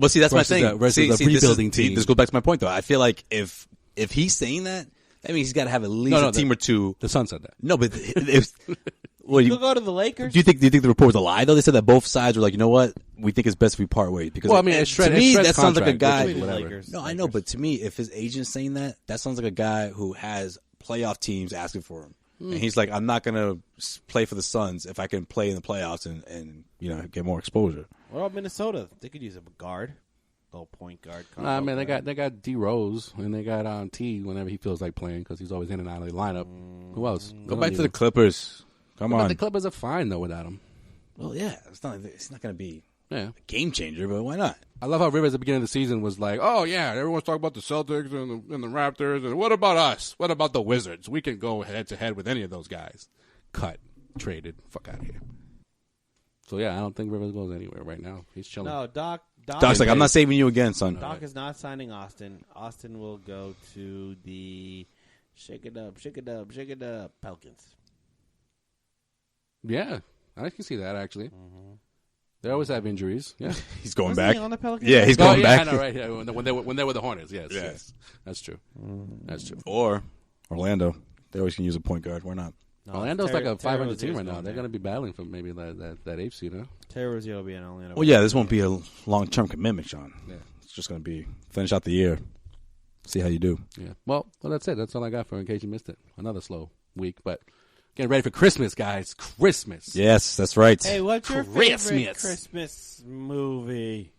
Well, see, that's my thing. Versus a rebuilding team. This goes back to my point, though. I feel like if he's saying that, that means he's got to have at least a team or two. The Suns said that. No, but Well, He'll go to the Lakers. Do you think the report was a lie though? They said that both sides were like, you know what, we think it's best if we part ways. Because Well, I mean, it's to me Shred's that sounds like a contract, guy. which is whatever. Lakers. No, I know, but to me, if his agent's saying that, that sounds like a guy who has playoff teams asking for him, and he's like, I'm not gonna play for the Suns if I can play in the playoffs and get more exposure. What about Minnesota? They could use a guard, little point guard. Nah, I mean, they got D Rose and they got T whenever he feels like playing because he's always in and out of the lineup. Who else? Go back to the Clippers. Come But on. the Clippers are fine though without him. Well, yeah, it's not going to be Yeah. a game changer, but why not? I love how Rivers at the beginning of the season was like, "Oh yeah, everyone's talking about the Celtics and the Raptors, and what about us? What about the Wizards? We can go head to head with any of those guys." Cut, traded, fuck out of here. So yeah, I don't think Rivers goes anywhere right now. He's chilling. No, Doc. Doc's like, I'm not saving you again, son. Doc is not signing Austin. Austin will go to the shake it up Pelicans. Yeah, I can see that actually. They always have injuries. Yeah, He's going Wasn't back. he on the Pelicans? Yeah, he's Oh, going yeah, back. I know, right? Yeah, when they were the Hornets. Yes, Yeah. yes, that's true. That's true. Or Orlando. They always can use a point guard. Why not? No, Orlando's like a 500 team Rozier's right now. going They're there. going to be battling for maybe that eighth seed, huh? Terry Rozier will be in Orlando. Well, yeah, this won't be a long-term commitment, Sean. Yeah. It's just going to be finish out the year, see how you do. Yeah. Well, that's it. That's all I got for in case you missed it. Another slow week, but getting ready for Christmas, guys. Christmas. Yes, that's right. Hey, what's your favorite Christmas. Christmas movie?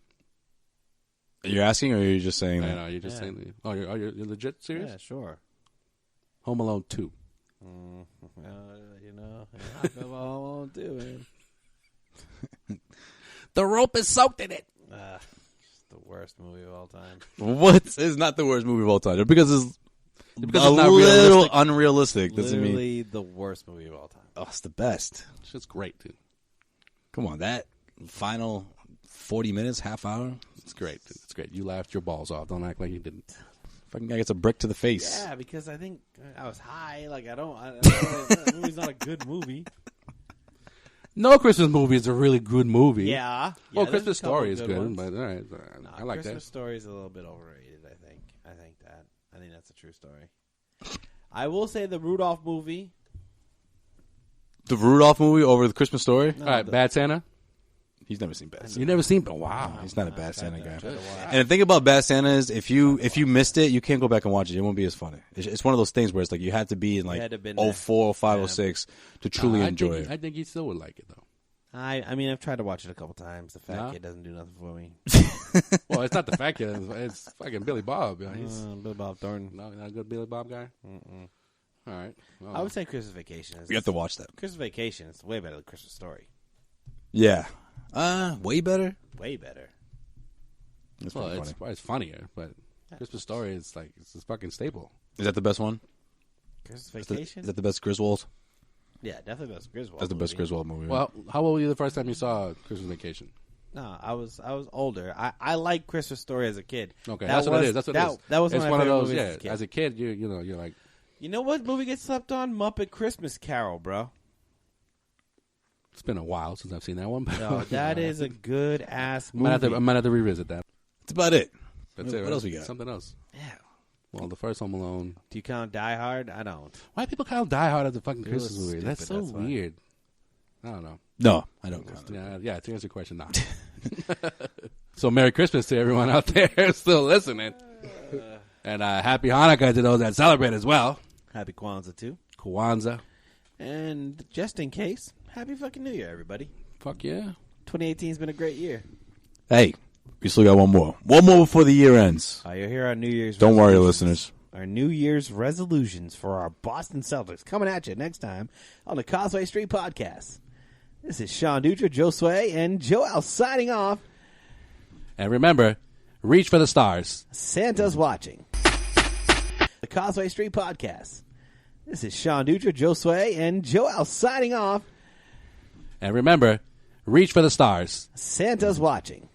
You're asking, or are you just saying I that? know. You're just Yeah. saying. Oh, you're legit serious? Yeah, sure. Home Alone 2. I feel about Home Alone too, man. The rope is soaked in it. It's the worst movie of all time. What is not the worst movie of all time? Because it's Because a it's not little realistic. unrealistic. Doesn't mean Literally the worst movie of all time. oh, it's the best. Shit's great, dude. Come on, that final 40 minutes, half hour. It's great. Dude. It's great. You laughed your balls off. Don't act like you didn't. Fucking guy gets a brick to the face. Yeah, because I think I was high. Like that movie's not a good movie. No Christmas movie is a really good movie. Yeah. Well, there's Christmas a couple Story is good, ones. but all right. No, I like Christmas that. Story is a little bit overrated. I think that's a true story. I will say the Rudolph movie. The Rudolph movie over the Christmas Story. All right, Bad Santa. He's never seen Bad Santa. You never seen? Oh, wow. He's not a Bad Santa guy. tried to watch. And the thing about Bad Santa is, if you missed it, you can't go back and watch it. It won't be as funny. It's one of those things where it's like you had to be in like had to been there. 04, 05, 06 to truly enjoy it. I think you still would like it, though. I mean, I've tried to watch it a couple times. The fat Nah. kid doesn't do nothing for me. Well, it's not the fat kid. It's fucking Billy Bob. Yeah, he's Bill Bob Thornton. not a good Billy Bob guy. All right. Well, I would say Christmas Vacation. You have to watch that. Christmas Vacation is way better than Christmas Story. Yeah. Way better. Way better. That's pretty funny. it's funnier, but Christmas Story is like it's a fucking staple. Is that the best one? Christmas Is Vacation? that the best Griswold? Yeah, definitely best Griswold. That's the best movie. Griswold movie. Well, how old were you the first time you saw Christmas Vacation? No, I was older. I liked Christmas Story as a kid. Okay, That that's what was- it is. That's what that, it is. That was it's one one of of my those. favorite Yeah, movies as a kid, you're like, You know what movie gets slept on? Muppet Christmas Carol, bro. it's been a while since I've seen that one. But No, that is a good ass I might movie. have to revisit that. that's about it. That's What it. Right? else we got? Something else. Yeah. Well, the first Home Alone. Do you count Die Hard? I don't. Why do people count Die Hard as a fucking It was Christmas movie? stupid, That's so that's why. weird. I don't know. No, I don't count it. Yeah. To answer your question, no. So, Merry Christmas to everyone out there still listening, and Happy Hanukkah to those that celebrate as well. Happy Kwanzaa too. Kwanzaa. And just in case, Happy fucking New Year, everybody. Fuck yeah. 2018's been a great year. Hey, we still got one more. One more before the year ends. You'll hear our New Year's Don't worry, resolutions. listeners. Our New Year's resolutions for our Boston Celtics coming at you next time on the Causeway Street Podcast. This is Sean Dutra, Joe Sway, and Joel signing off. And remember, reach for the stars. Santa's watching. The Causeway Street Podcast. This is Sean Dutra, Joe Sway, and Joel signing off. And remember, reach for the stars. Santa's watching.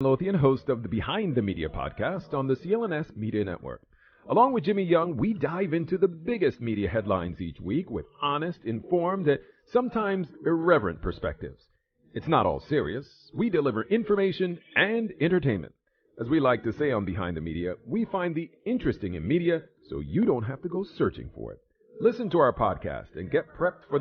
Lothian, host of the Behind the Media podcast on the CLNS Media Network. Along with Jimmy Young, we dive into the biggest media headlines each week with honest, informed, and sometimes irreverent perspectives. It's not all serious. We deliver information and entertainment. As we like to say on Behind the Media, we find the interesting in media so you don't have to go searching for it. Listen to our podcast and get prepped for